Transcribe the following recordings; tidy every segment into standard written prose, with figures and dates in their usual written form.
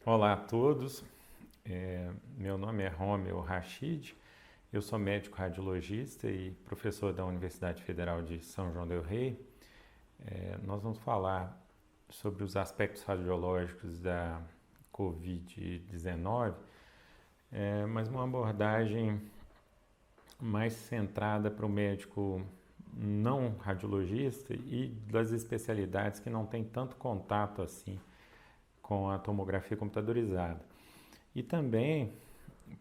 Olá a todos, meu nome é Romeu Rachid, eu sou médico radiologista e professor da Universidade Federal de São João del Rei. Nós vamos falar sobre os aspectos radiológicos da Covid-19, mas uma abordagem mais centrada para o médico não radiologista e das especialidades que não têm tanto contato assim com a tomografia computadorizada. E também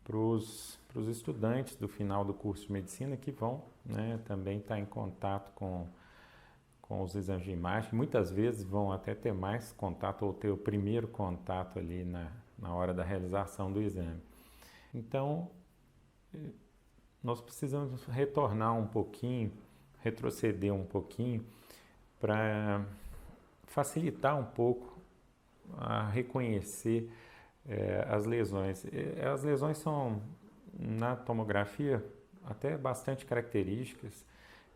para os estudantes do final do curso de medicina que vão, né, também estar em contato com os exames de imagem. Muitas vezes vão até ter mais contato ou ter o primeiro contato ali na hora da realização do exame. Então, nós precisamos retornar um pouquinho, retroceder um pouquinho para facilitar um pouco a reconhecer as lesões. As lesões são, na tomografia, até bastante características,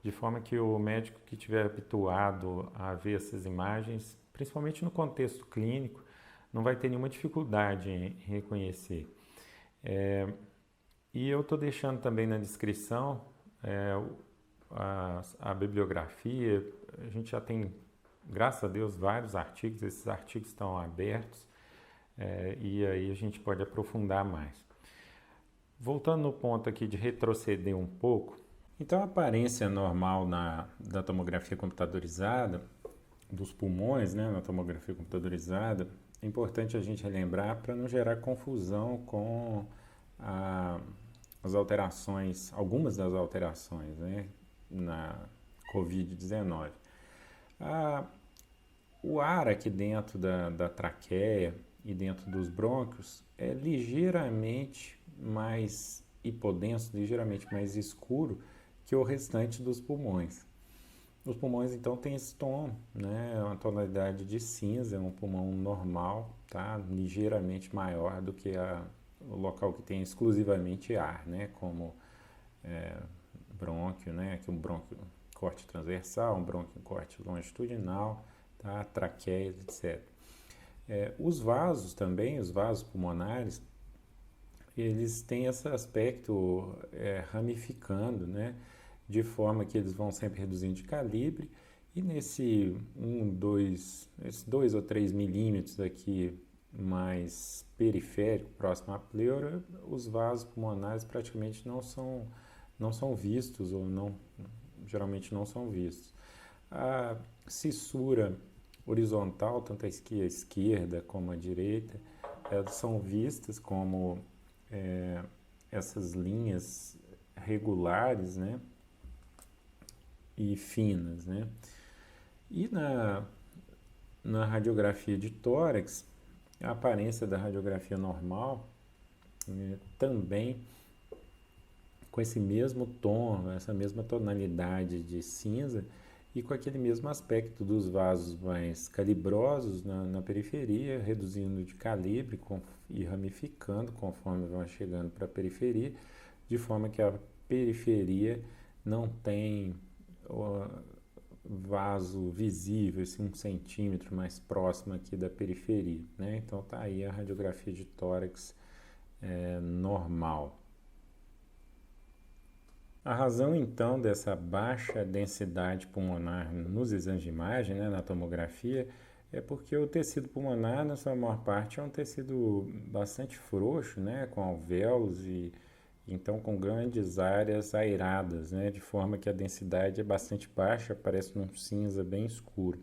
de forma que o médico que estiver habituado a ver essas imagens, principalmente no contexto clínico, não vai ter nenhuma dificuldade em reconhecer. E eu estou deixando também na descrição a bibliografia. A gente já tem, graças a Deus, vários artigos, esses artigos estão abertos. E aí a gente pode aprofundar mais. Voltando no ponto aqui de retroceder um pouco, então a aparência normal da tomografia computadorizada, dos pulmões, né, na tomografia computadorizada, é importante a gente relembrar para não gerar confusão com as alterações, algumas das alterações, né, na Covid-19. O ar aqui dentro da traqueia e dentro dos brônquios é ligeiramente mais hipodenso, ligeiramente mais escuro que o restante dos pulmões. Os pulmões então têm esse tom, né, uma tonalidade de cinza, um pulmão normal, tá, ligeiramente maior do que o local que tem exclusivamente ar, né, como brônquio, né, aqui um brônquio corte transversal, um brônquio corte longitudinal, tá, traqueias, etc. Os vasos também, os vasos pulmonares, eles têm esse aspecto ramificando, né? De forma que eles vão sempre reduzindo de calibre e nesse 2 ou 3 milímetros aqui mais periférico, próximo à pleura, os vasos pulmonares praticamente não são vistos ou geralmente não são vistos. A cissura horizontal, tanto a esquerda como a direita, elas são vistas como essas linhas regulares, né, e finas, né. E na radiografia de tórax, a aparência da radiografia normal também com esse mesmo tom, essa mesma tonalidade de cinza e com aquele mesmo aspecto dos vasos mais calibrosos na periferia, reduzindo de calibre e ramificando conforme vão chegando para a periferia, de forma que a periferia não tem vaso visível, assim, 1 centímetro mais próximo aqui da periferia, né? Então tá aí a radiografia de tórax normal. A razão então dessa baixa densidade pulmonar nos exames de imagem, né, na tomografia, é porque o tecido pulmonar, na sua maior parte, é um tecido bastante frouxo, né, com alvéolos e então com grandes áreas aeradas, né, de forma que a densidade é bastante baixa, parece um cinza bem escuro.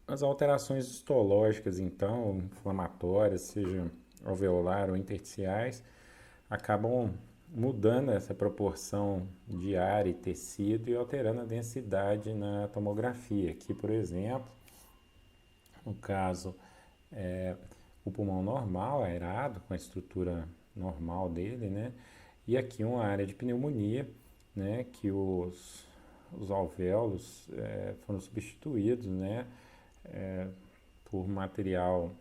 As alterações histológicas, então, inflamatórias, seja alveolar ou intersticiais, acabam mudando essa proporção de ar e tecido e alterando a densidade na tomografia. Aqui, por exemplo, no caso, o pulmão normal, aerado, com a estrutura normal dele, né? E aqui uma área de pneumonia, né? Que os alvéolos foram substituídos, né? Por material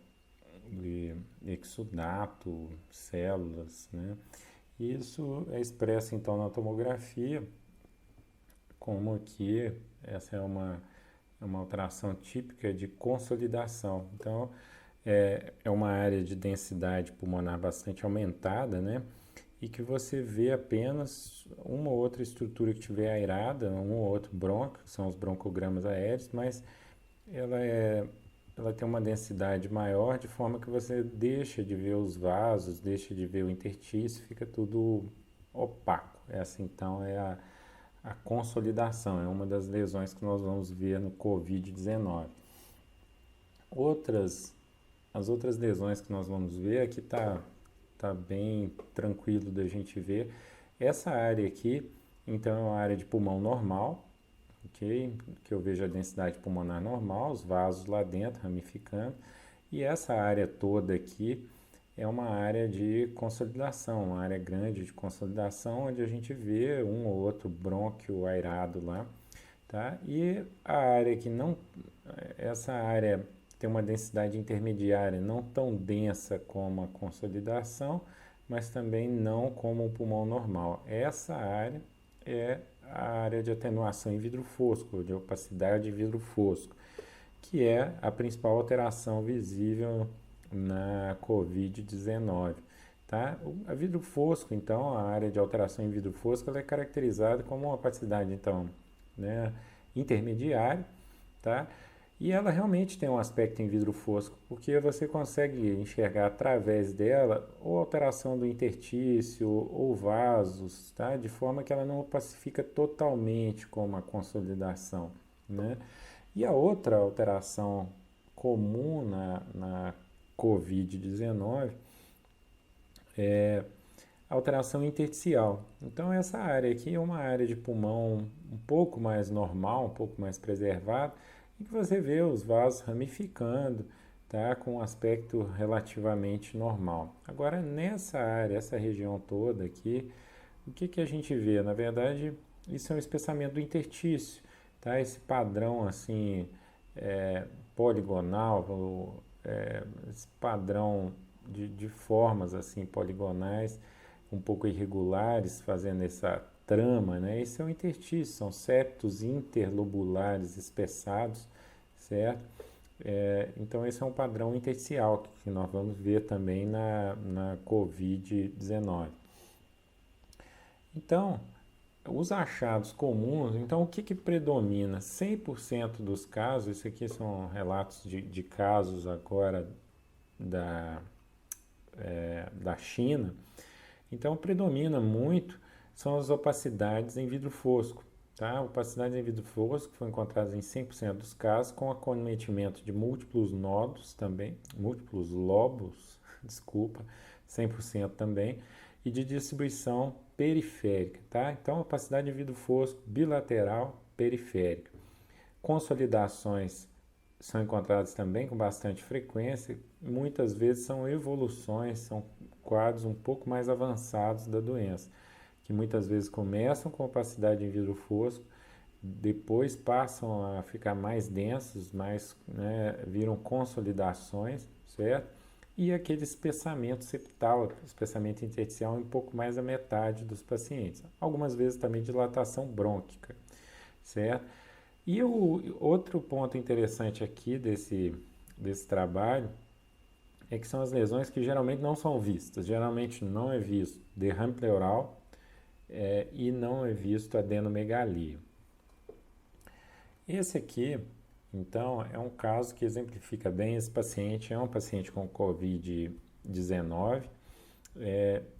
de exudato, células, né? E isso é expresso então na tomografia como que essa é uma alteração típica de consolidação. Então, é uma área de densidade pulmonar bastante aumentada, né? E que você vê apenas uma ou outra estrutura que estiver aerada, um ou outro brônquio, que são os broncogramas aéreos, mas ela, é, ela tem uma densidade maior, de forma que você deixa de ver os vasos, deixa de ver o intertício, fica tudo opaco. Essa então é a consolidação, é uma das lesões que nós vamos ver no Covid-19. As outras lesões que nós vamos ver, aqui tá bem tranquilo da gente ver. Essa área aqui, então, é uma área de pulmão normal, ok? Que eu vejo a densidade pulmonar normal, os vasos lá dentro ramificando. E essa área toda aqui é uma área de consolidação, uma área grande de consolidação, onde a gente vê um ou outro brônquio aerado lá, tá? E a área que não, essa área tem uma densidade intermediária, não tão densa como a consolidação, mas também não como o pulmão normal. Essa área é a área de atenuação em vidro fosco, de opacidade de vidro fosco, que é a principal alteração visível na Covid-19. Tá? A vidro fosco, então, a área de alteração em vidro fosco, ela é caracterizada como uma opacidade, então, né, intermediária, tá? E ela realmente tem um aspecto em vidro fosco, porque você consegue enxergar através dela ou alteração do intertício ou vasos, tá? De forma que ela não opacifica totalmente como a consolidação, né? E a outra alteração comum na Covid-19 é a alteração intersticial. Então, essa área aqui é uma área de pulmão um pouco mais normal, um pouco mais preservada, e que você vê os vasos ramificando, tá, com um aspecto relativamente normal. Agora, nessa área, essa região toda aqui, o que a gente vê? Na verdade, isso é um espessamento do intertício, tá? Esse padrão assim, poligonal, esse padrão de formas assim poligonais, um pouco irregulares, fazendo essa trama, né? Esse é o intertício, são septos interlobulares espessados, certo? Então esse é um padrão intersticial que nós vamos ver também na Covid-19. Então, os achados comuns, então o que predomina? 100% dos casos, isso aqui são relatos de casos agora da China, então predomina muito são as opacidades em vidro fosco. Tá? Opacidades em vidro fosco foram encontradas em 100% dos casos, com acometimento de múltiplos nodos também, múltiplos lobos, desculpa, 100% também, e de distribuição periférica. Tá? Então, opacidade em vidro fosco bilateral periférica. Consolidações são encontradas também com bastante frequência, muitas vezes são evoluções, são quadros um pouco mais avançados da doença, que muitas vezes começam com opacidade em vidro fosco, depois passam a ficar mais densos, mais, né, viram consolidações, certo? E aquele espessamento septal, espessamento intersticial em um pouco mais da metade dos pacientes. Algumas vezes também dilatação brônquica, certo? E o outro ponto interessante aqui desse trabalho é que são as lesões que geralmente não são vistas. Geralmente não é visto derrame pleural e não é visto adenomegalia. Esse aqui, então, é um caso que exemplifica bem. Esse paciente é um paciente com Covid-19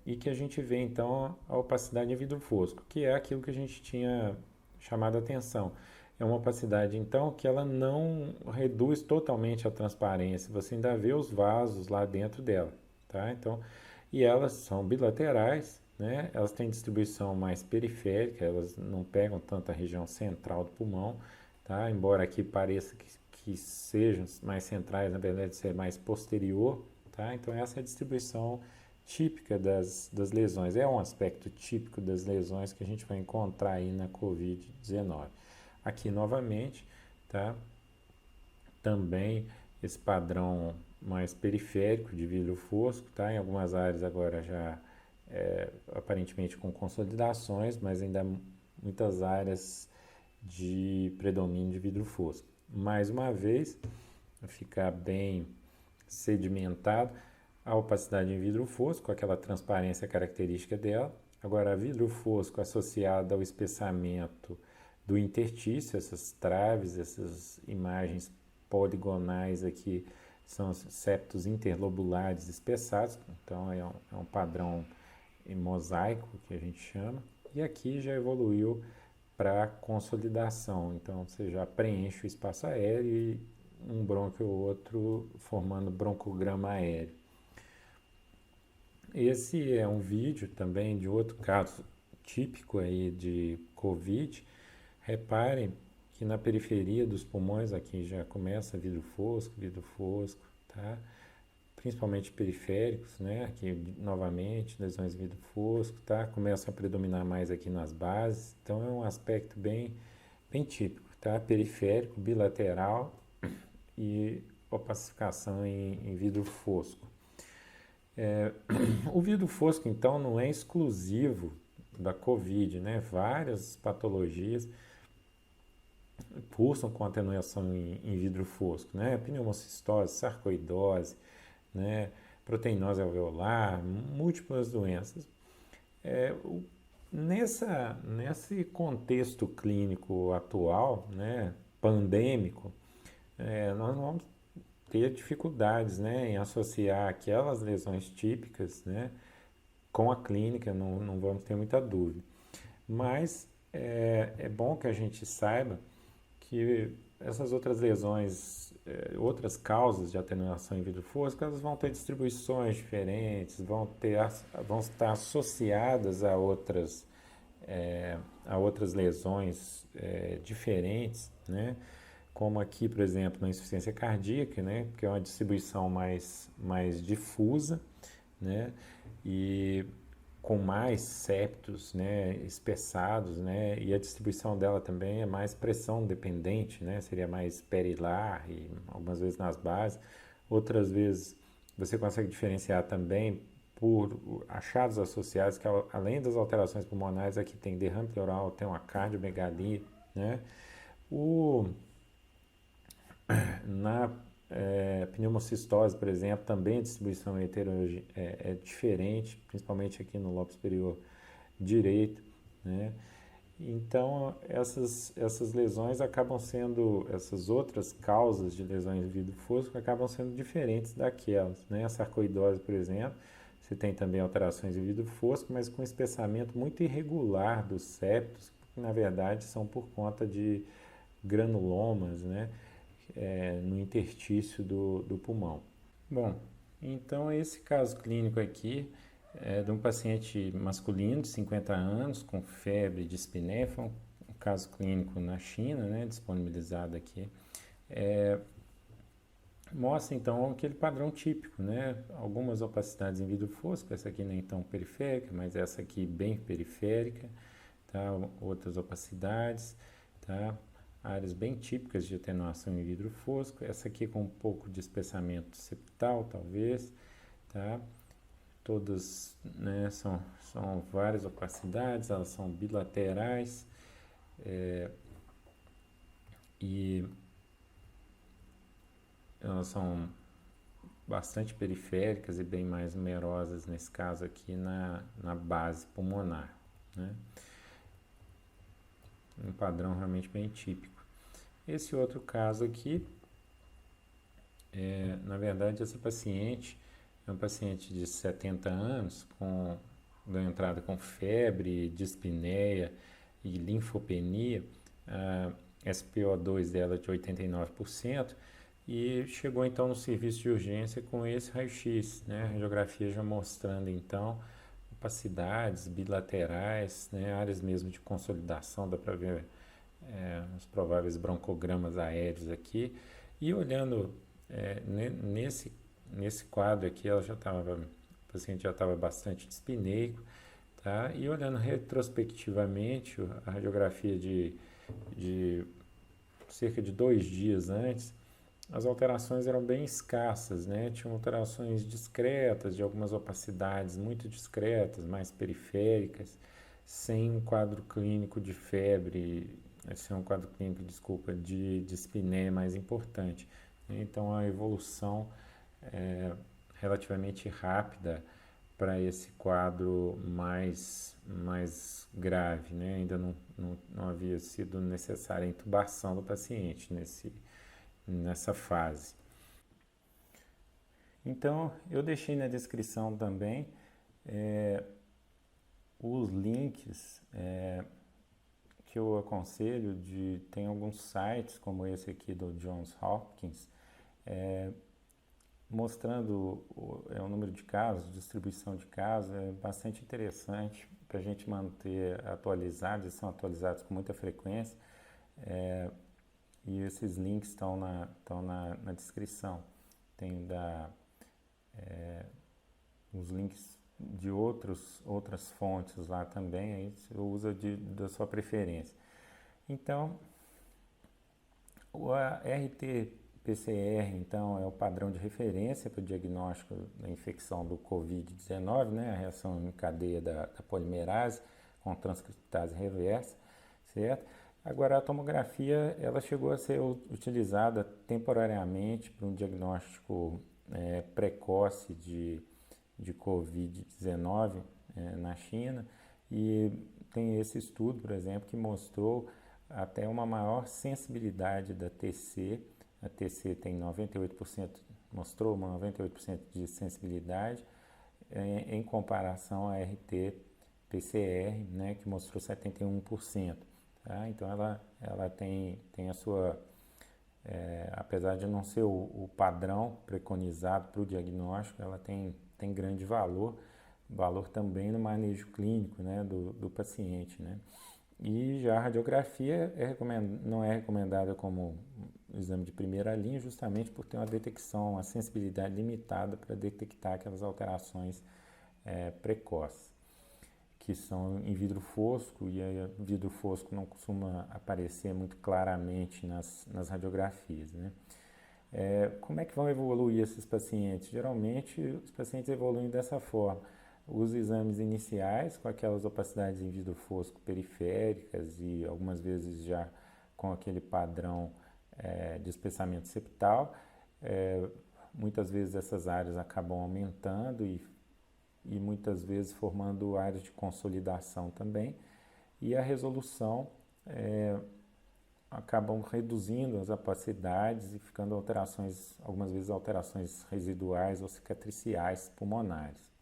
e que a gente vê, então, a opacidade em vidro fosco, que é aquilo que a gente tinha chamado a atenção. É uma opacidade, então, que ela não reduz totalmente a transparência, você ainda vê os vasos lá dentro dela, tá? Então, e elas são bilaterais, né? Elas têm distribuição mais periférica, elas não pegam tanto a região central do pulmão, tá? Embora aqui pareça que sejam mais centrais, na verdade, ser mais posterior, tá? Então, essa é a distribuição típica das lesões, é um aspecto típico das lesões que a gente vai encontrar aí na Covid-19. Aqui novamente, tá? Também esse padrão mais periférico de vidro fosco, tá? Em algumas áreas agora já aparentemente com consolidações, mas ainda muitas áreas de predomínio de vidro fosco. Mais uma vez, para ficar bem sedimentado, a opacidade em vidro fosco, aquela transparência característica dela. Agora, vidro fosco associado ao espessamento do interstício, essas traves, essas imagens poligonais aqui, são os septos interlobulares espessados, então é um padrão em mosaico que a gente chama, e aqui já evoluiu para consolidação, então você já preenche o espaço aéreo e um brônquio ou outro formando broncograma aéreo. Esse é um vídeo também de outro caso típico aí de COVID. Reparem que na periferia dos pulmões aqui já começa vidro fosco, tá? Principalmente periféricos, né? Aqui novamente lesões de vidro fosco, tá? Começam a predominar mais aqui nas bases, então é um aspecto bem típico, tá? Periférico, bilateral e opacificação em vidro fosco. O vidro fosco, então, não é exclusivo da COVID, né? Várias patologias cursam com atenuação em vidro fosco, né? Pneumocistose, sarcoidose, né? Proteinose alveolar, múltiplas doenças. Nesse contexto clínico atual, né, pandêmico, nós vamos ter dificuldades, né, em associar aquelas lesões típicas, né, com a clínica, não vamos ter muita dúvida. Mas é bom que a gente saiba que essas outras lesões, outras causas de atenuação em vidro fosco, elas vão ter distribuições diferentes, vão estar associadas a outras lesões diferentes, né? Como aqui, por exemplo, na insuficiência cardíaca, né? Que é uma distribuição mais difusa, né? E com mais septos, né, espessados, né, e a distribuição dela também é mais pressão dependente, né, seria mais perilar e algumas vezes nas bases, outras vezes você consegue diferenciar também por achados associados que além das alterações pulmonares aqui tem derrame pleural, tem uma cardiomegalia, né, na pneumocistose, por exemplo, também a distribuição é diferente, principalmente aqui no lobo superior direito, né? Então, essas lesões acabam sendo, essas outras causas de lesões de vidro fosco acabam sendo diferentes daquelas, né? A sarcoidose, por exemplo, você tem também alterações de vidro fosco, mas com espessamento muito irregular dos septos, que na verdade são por conta de granulomas, né? No interstício do pulmão. Bom, então esse caso clínico aqui é de um paciente masculino de 50 anos com febre de dispneia, foi um caso clínico na China, né, disponibilizado aqui. Mostra então aquele padrão típico, né? Algumas opacidades em vidro fosco, essa aqui nem tão periférica, mas essa aqui bem periférica, tá? Outras opacidades, tá? Áreas bem típicas de atenuação em vidro fosco, essa aqui com um pouco de espessamento septal, talvez, tá? Todas, né, são várias opacidades, elas são bilaterais, e elas são bastante periféricas e bem mais numerosas, nesse caso aqui, na base pulmonar, né? Um padrão realmente bem típico. Esse outro caso aqui, na verdade, essa paciente é um paciente de 70 anos, deu entrada com febre, dispneia e linfopenia, SPO2 dela de 89%, e chegou então no serviço de urgência com esse raio-x, né? A radiografia já mostrando então opacidades bilaterais, né? Áreas mesmo de consolidação, dá para ver os prováveis broncogramas aéreos aqui, e olhando nesse quadro aqui, o paciente já estava bastante dispneico, tá? E olhando retrospectivamente a radiografia de cerca de 2 dias antes, as alterações eram bem escassas, né? Tinham alterações discretas, de algumas opacidades muito discretas, mais periféricas, sem um quadro clínico de febre, sem um quadro clínico, de dispneia mais importante. Então a evolução relativamente rápida para esse quadro mais grave, né? Ainda não havia sido necessária a intubação do paciente nessa fase. Então, eu deixei na descrição também os links que eu aconselho tem alguns sites como esse aqui do Johns Hopkins, mostrando o número de casos, distribuição de casos, é bastante interessante para a gente manter atualizados, eles são atualizados com muita frequência, e esses links estão na descrição. Tem os links de outras fontes lá também, aí você usa da sua preferência. Então, o RT-PCR, então, é o padrão de referência para o diagnóstico da infecção do Covid-19, né, a reação em cadeia da polimerase com transcriptase reversa, certo? Agora, a tomografia, ela chegou a ser utilizada temporariamente para um diagnóstico precoce de Covid-19 na China, e tem esse estudo, por exemplo, que mostrou até uma maior sensibilidade da TC. A TC tem 98%, mostrou uma 98% de sensibilidade em comparação à RT-PCR, né, que mostrou 71%. Tá? Então ela tem a sua, apesar de não ser o padrão preconizado para o diagnóstico, ela tem grande valor também no manejo clínico, né, do paciente, né? E já a radiografia não é recomendada como exame de primeira linha, justamente por ter uma sensibilidade limitada para detectar aquelas alterações precoces, que são em vidro fosco, e aí o vidro fosco não costuma aparecer muito claramente nas radiografias, né? Como é que vão evoluir esses pacientes? Geralmente, os pacientes evoluem dessa forma. Os exames iniciais, com aquelas opacidades em vidro fosco periféricas e algumas vezes já com aquele padrão de espessamento septal, muitas vezes essas áreas acabam aumentando e muitas vezes formando áreas de consolidação também, e a resolução acabam reduzindo as opacidades e ficando algumas vezes alterações residuais ou cicatriciais pulmonares.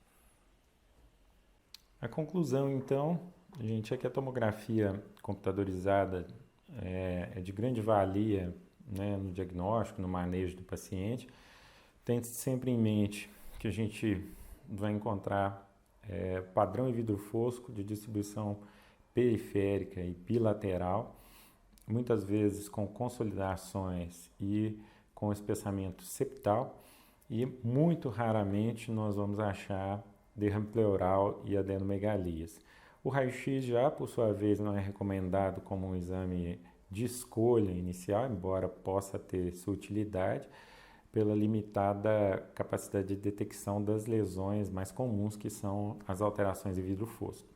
A conclusão, então, gente, é que a tomografia computadorizada é de grande valia, né, no diagnóstico, no manejo do paciente. Tenha sempre em mente que a gente vai encontrar padrão em vidro fosco de distribuição periférica e bilateral, muitas vezes com consolidações e com espessamento septal, e muito raramente nós vamos achar derrame pleural e adenomegalias. O raio-x já, por sua vez, não é recomendado como um exame de escolha inicial, embora possa ter sua utilidade, pela limitada capacidade de detecção das lesões mais comuns, que são as alterações em vidro fosco.